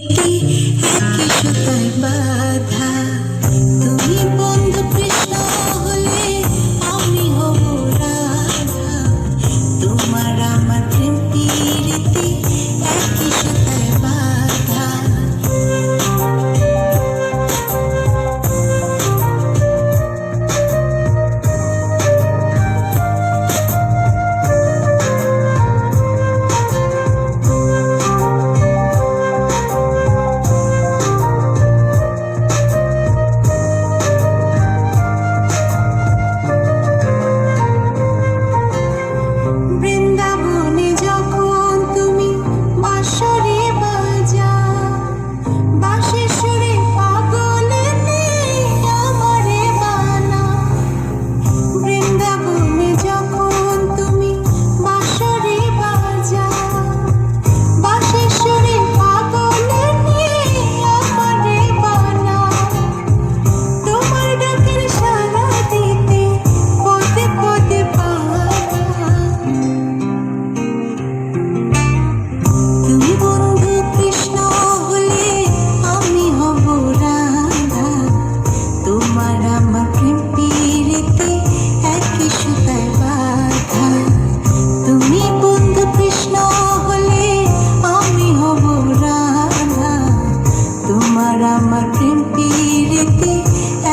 একই সুতায় বাঁধা। তুমি বন্ধু কৃষ্ণ হলে আমি হব রাধা। তোমার আমার প্রেম প্রীতি একই সুতায় বাঁধা। বৃন্দাবনে যখন তুমি বাঁশরি বাজাও, বাঁশির সুরে পাগলেতে আমারে বানাও। বৃন্দাবনে যখন তুমি বাঁশরি বাজাও, বাঁশির সুরে পাগলেতে আমারে বানাও। তোমার ডাকের সাড়া দিতে পদে পদে পাগল। তুমি বন্ধু কৃষ্ণ হলে আমি হব রাধা। তোমার আমার প্রেম প্রীতি একই সুতায় বাঁধা। তুমি বন্ধু কৃষ্ণ হলে আমি হব রাধা। তোমার আমার প্রেম প্রীতি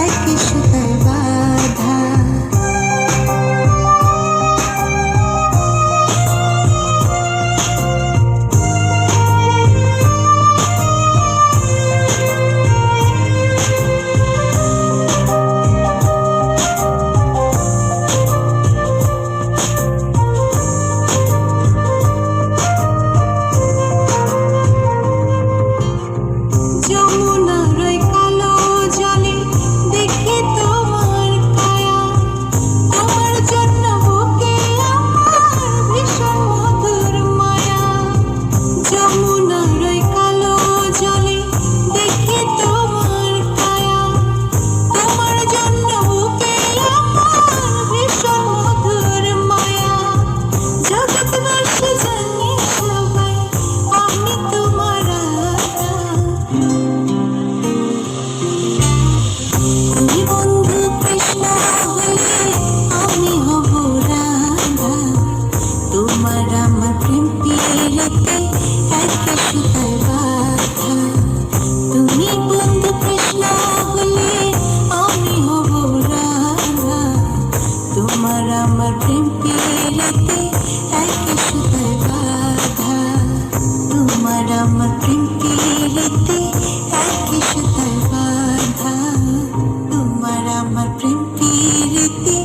একই সুতায় বাঁধা। যমুনার ওই কালো জলে দেখি তোমার কায়া। তোমার জন্য বুকে আমার ভীষণ মধুর মায়া। যমুনার ওই কালো জলে দেখি তোমার কায়া। তোমার জন্য বুকে আমার ভীষণ মধুর মায়া। জগৎবাসী জানে সবাই আমি তোমার রাধা। তুমি বন্ধু কৃষ্ণ হলে আমি হব রাধা। তোমার আমার প্রেম প্রীতি একই সুতায় বাঁধা। তুমি বন্ধু কৃষ্ণ হলে আমি হব রাধা। তোমার আমার প্রেম প্রীতি একই সুতায় বাঁধা। তোমার আমার প্রেম প্রীতি একই সুতায় বাঁধা। তোমার আমার প্রেম প্রীতি